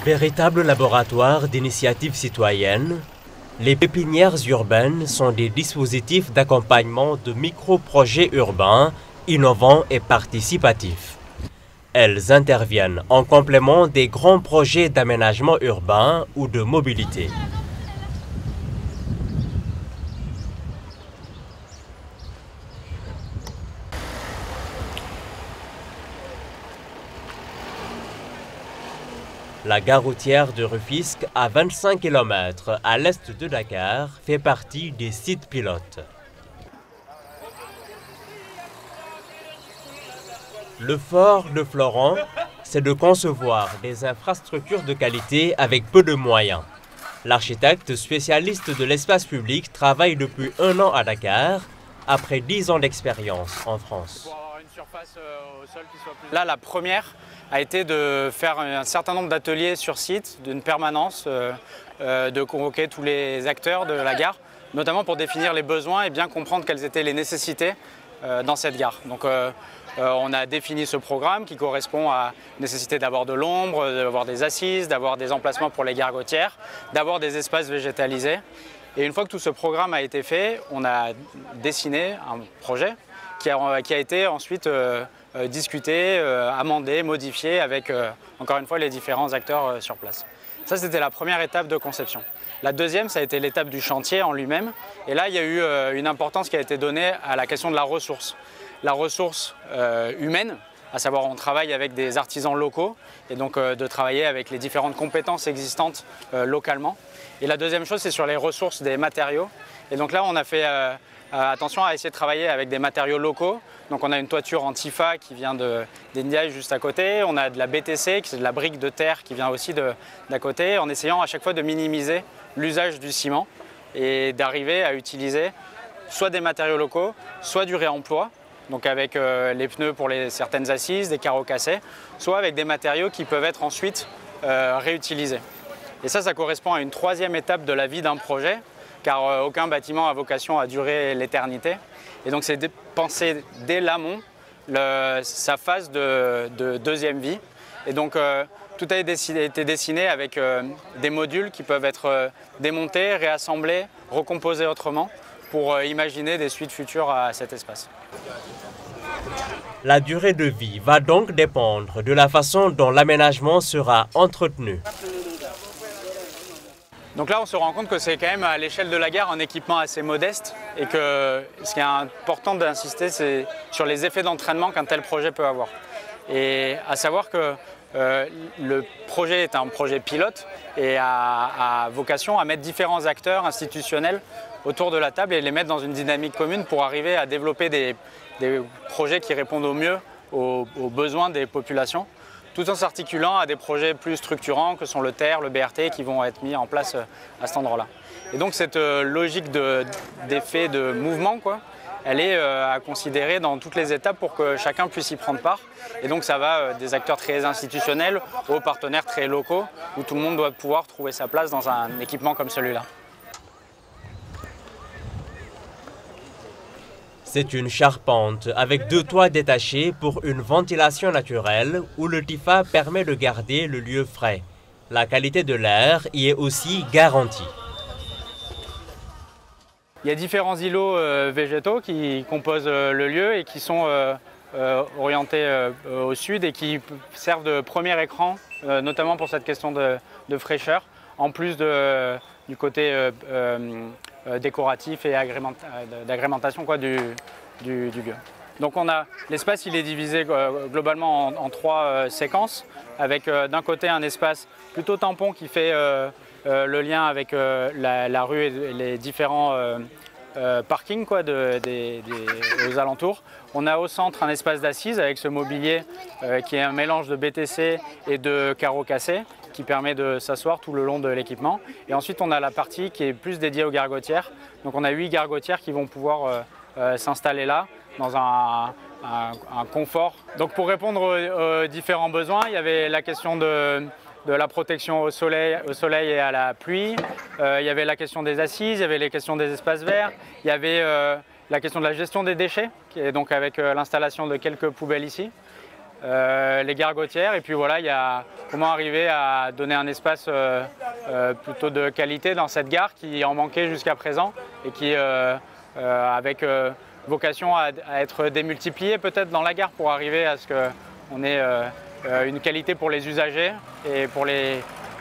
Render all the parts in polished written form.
Véritable laboratoire d'initiatives citoyennes, les pépinières urbaines sont des dispositifs d'accompagnement de micro-projets urbains, innovants et participatifs. Elles interviennent en complément des grands projets d'aménagement urbain ou de mobilité. La gare routière de Rufisque, à 25 km à l'est de Dakar, fait partie des sites pilotes. Le fort de Florent, c'est de concevoir des infrastructures de qualité avec peu de moyens. L'architecte spécialiste de l'espace public travaille depuis 1 an à Dakar, après 10 ans d'expérience en France. Là, la première a été de faire un certain nombre d'ateliers sur site, d'une permanence, de convoquer tous les acteurs de la gare, notamment pour définir les besoins et bien comprendre quelles étaient les nécessités dans cette gare. Donc, on a défini ce programme qui correspond à la nécessité d'avoir de l'ombre, d'avoir des assises, d'avoir des emplacements pour les gargotières, d'avoir des espaces végétalisés. Et une fois que tout ce programme a été fait, on a dessiné un projet qui a été ensuite discuté, amendé, modifié avec, encore une fois, les différents acteurs sur place. Ça, c'était la première étape de conception. La deuxième, ça a été l'étape du chantier en lui-même. Et là, il y a eu une importance qui a été donnée à la question de la ressource. La ressource humaine, à savoir on travaille avec des artisans locaux et donc de travailler avec les différentes compétences existantes localement. Et la deuxième chose, c'est sur les ressources des matériaux. Et donc là, on a fait attention à essayer de travailler avec des matériaux locaux. Donc on a une toiture en Tifa qui vient d'Indiaï juste à côté. On a de la BTC, qui est de la brique de terre qui vient aussi d'à côté, en essayant à chaque fois de minimiser l'usage du ciment et d'arriver à utiliser soit des matériaux locaux, soit du réemploi. Donc avec les pneus pour certaines assises, des carreaux cassés, soit avec des matériaux qui peuvent être ensuite réutilisés. Et ça correspond à une troisième étape de la vie d'un projet, car aucun bâtiment a vocation à durer l'éternité. Et donc c'est de penser dès l'amont sa phase de deuxième vie. Et donc tout a été dessiné avec des modules qui peuvent être démontés, réassemblés, recomposés autrement, pour imaginer des suites futures à cet espace. La durée de vie va donc dépendre de la façon dont l'aménagement sera entretenu. Donc là, on se rend compte que c'est quand même à l'échelle de la gare un équipement assez modeste et que ce qui est important d'insister, c'est sur les effets d'entraînement qu'un tel projet peut avoir. Et à savoir que le projet est un projet pilote et a vocation à mettre différents acteurs institutionnels autour de la table et les mettre dans une dynamique commune pour arriver à développer des projets qui répondent au mieux aux besoins des populations, tout en s'articulant à des projets plus structurants que sont le TER, le BRT, qui vont être mis en place à cet endroit-là. Et donc cette logique d'effet de mouvement, elle est à considérer dans toutes les étapes pour que chacun puisse y prendre part. Et donc ça va des acteurs très institutionnels aux partenaires très locaux, où tout le monde doit pouvoir trouver sa place dans un équipement comme celui-là. C'est une charpente avec 2 toits détachés pour une ventilation naturelle où le Tifa permet de garder le lieu frais. La qualité de l'air y est aussi garantie. Il y a différents îlots végétaux qui composent le lieu et qui sont orientés au sud et qui servent de premier écran, notamment pour cette question de fraîcheur, en plus du côté décoratif et d'agrémentation du lieu. Donc l'espace il est divisé globalement en 3 séquences, avec d'un côté un espace plutôt tampon qui fait le lien avec la rue et les différents parkings aux alentours. On a au centre un espace d'assises avec ce mobilier qui est un mélange de BTC et de carreaux cassés, qui permet de s'asseoir tout le long de l'équipement. Et ensuite, on a la partie qui est plus dédiée aux gargotières. Donc on a 8 gargotières qui vont pouvoir s'installer là, dans un confort. Donc pour répondre aux différents besoins, il y avait la question de la protection au soleil et à la pluie. Il y avait la question des assises, il y avait les questions des espaces verts. Il y avait la question de la gestion des déchets, qui est donc avec l'installation de quelques poubelles ici. les gargotières. Et puis voilà, il y a comment arriver à donner un espace plutôt de qualité dans cette gare qui en manquait jusqu'à présent et qui, avec vocation à être démultipliée peut-être dans la gare pour arriver à ce qu'on ait une qualité pour les usagers et pour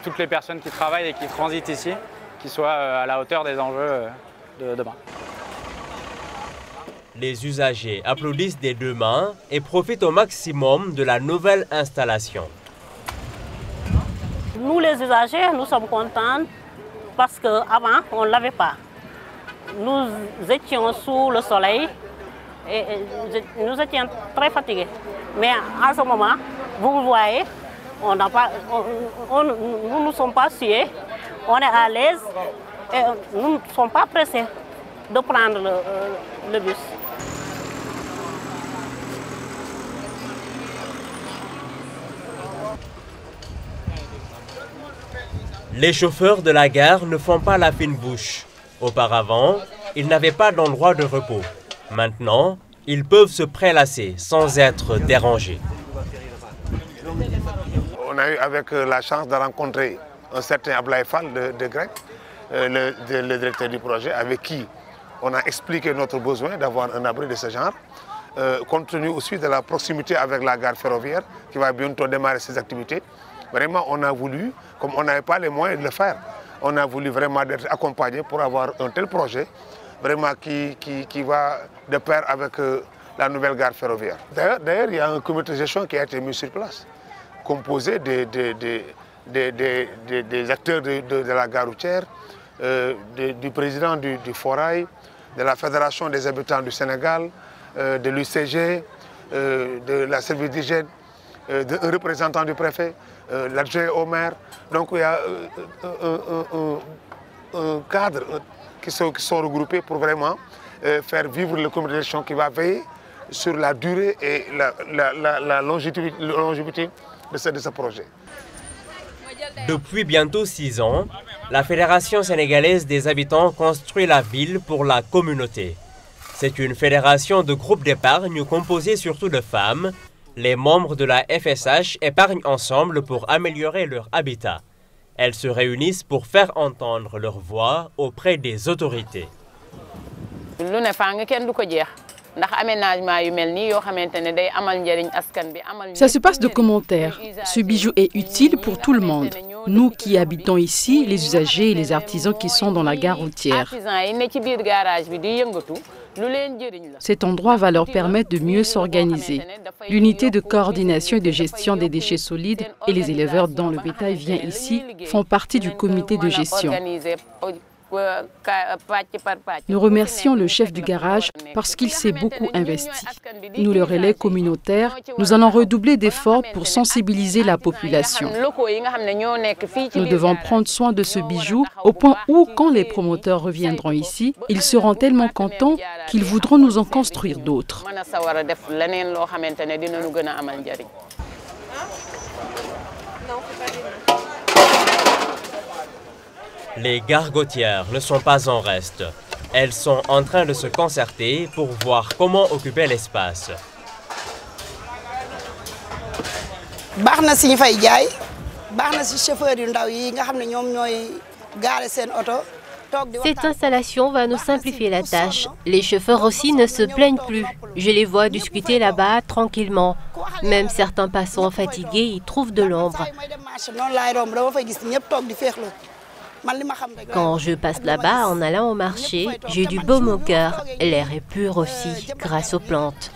toutes les personnes qui travaillent et qui transitent ici, qui soient à la hauteur des enjeux de demain. Les usagers applaudissent des deux mains et profitent au maximum de la nouvelle installation. Nous les usagers, nous sommes contents parce qu'avant, on ne l'avait pas. Nous étions sous le soleil et nous étions très fatigués. Mais à ce moment, vous voyez, nous ne sommes pas sués, on est à l'aise et nous ne sommes pas pressés de prendre le bus. Les chauffeurs de la gare ne font pas la fine bouche. Auparavant, ils n'avaient pas d'endroit de repos. Maintenant, ils peuvent se prélasser sans être dérangés. On a eu avec la chance de rencontrer un certain Ablaye Fall de Grec, le directeur du projet, avec qui on a expliqué notre besoin d'avoir un abri de ce genre, compte tenu aussi de la proximité avec la gare ferroviaire qui va bientôt démarrer ses activités. Vraiment, on a voulu, comme on n'avait pas les moyens de le faire, on a voulu vraiment être accompagné pour avoir un tel projet, vraiment qui va de pair avec la nouvelle gare ferroviaire. D'ailleurs, il y a un comité de gestion qui a été mis sur place, composé des acteurs de la gare routière, du président du Forail, de la Fédération des habitants du Sénégal, de l'UCG, de la service d'hygiène, d'un représentant du préfet, l'adjoint au maire. Donc il y a un cadre qui sont regroupés pour vraiment faire vivre le comité de gestion qui va veiller sur la durée et la longévité de ce projet. Depuis bientôt 6 ans, la Fédération sénégalaise des habitants construit la ville pour la communauté. C'est une fédération de groupes d'épargne composée surtout de femmes. Les membres de la FSH épargnent ensemble pour améliorer leur habitat. Elles se réunissent pour faire entendre leur voix auprès des autorités. Ça se passe de commentaires. Ce bijou est utile pour tout le monde. Nous qui habitons ici, les usagers et les artisans qui sont dans la gare routière. Cet endroit va leur permettre de mieux s'organiser. L'unité de coordination et de gestion des déchets solides et les éleveurs dont le bétail vient ici font partie du comité de gestion. Nous remercions le chef du garage parce qu'il s'est beaucoup investi. Nous, le relais communautaire, nous allons redoubler d'efforts pour sensibiliser la population. Nous devons prendre soin de ce bijou au point où, quand les promoteurs reviendront ici, ils seront tellement contents qu'ils voudront nous en construire d'autres. Les gargotières ne sont pas en reste. Elles sont en train de se concerter pour voir comment occuper l'espace. Cette installation va nous simplifier la tâche. Les chauffeurs aussi ne se plaignent plus. Je les vois discuter là-bas tranquillement. Même certains passants fatigués y trouvent de l'ombre. Quand je passe là-bas en allant au marché, j'ai du baume au cœur. L'air est pur aussi, grâce aux plantes.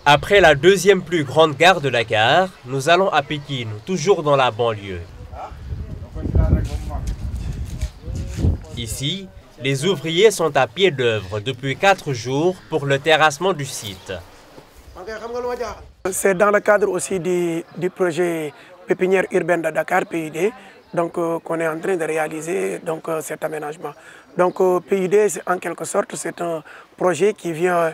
Après la deuxième plus grande gare de Dakar, nous allons à Pékin, toujours dans la banlieue. Ici, les ouvriers sont à pied d'œuvre depuis 4 jours pour le terrassement du site. C'est dans le cadre aussi du projet pépinière urbaine de Dakar, PUD, donc qu'on est en train de réaliser donc, cet aménagement. Donc PUD, en quelque sorte, c'est un projet qui vient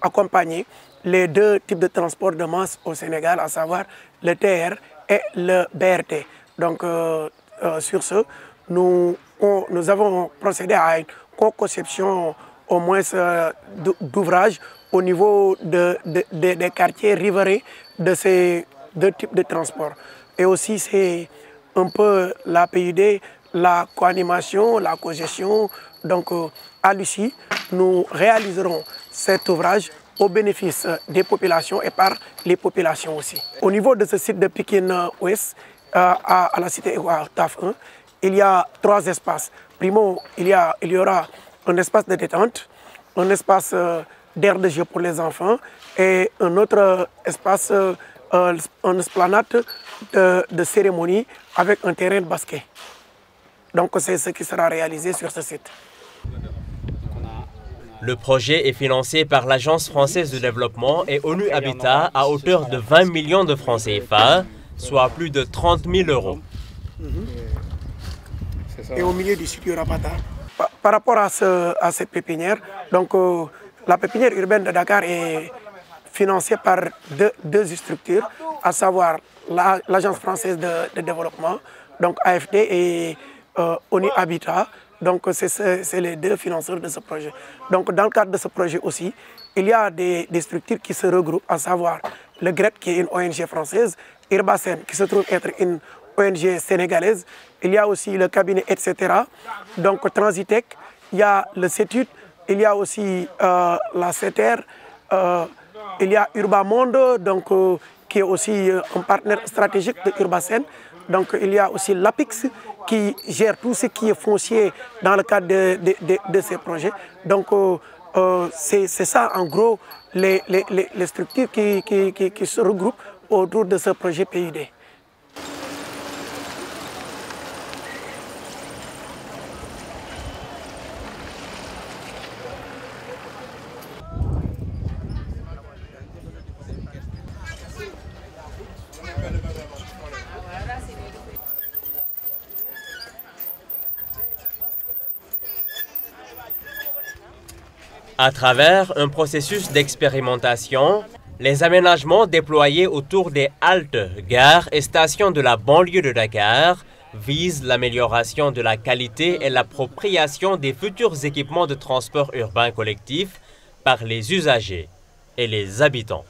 accompagner les deux types de transport de masse au Sénégal, à savoir le TR et le BRT. Donc sur ce, nous avons procédé à une co-conception au moins d'ouvrages au niveau des quartiers riverains de ces deux types de transports. Et aussi, c'est un peu la PUD, la co-animation, la co-gestion. Donc, à Lucie, nous réaliserons cet ouvrage au bénéfice des populations et par les populations aussi. Au niveau de ce site de Pikine Ouest, à la cité TAF 1, il y a 3 espaces. Primo, il y aura un espace de détente, un espace d'aire de jeu pour les enfants et un autre espace, une esplanade de cérémonie avec un terrain de basket. Donc c'est ce qui sera réalisé sur ce site. Le projet est financé par l'Agence française de développement et ONU Habitat à hauteur de 20 millions de francs CFA, soit plus de 30 000 €. Et au milieu du site, il y aura pas tard. Par rapport à cette pépinière, donc, la pépinière urbaine de Dakar est financée par deux structures, à savoir l'Agence française de développement, donc AFD, et ONU Habitat. Donc c'est les 2 financeurs de ce projet. Donc dans le cadre de ce projet aussi, il y a des structures qui se regroupent, à savoir le GRET qui est une ONG française, Urbasen qui se trouve être une ONG sénégalaise, il y a aussi le cabinet, etc. Donc Transitech, il y a le CETUD, il y a aussi la CETER, il y a Urbamonde, donc, qui est aussi un partenaire stratégique de Urbasen. Donc il y a aussi l'APIX qui gère tout ce qui est foncier dans le cadre de ces projets. Donc c'est ça en gros les structures qui se regroupent autour de ce projet PUD. À travers un processus d'expérimentation, les aménagements déployés autour des haltes, gares et stations de la banlieue de Dakar visent l'amélioration de la qualité et l'appropriation des futurs équipements de transport urbain collectif par les usagers et les habitants.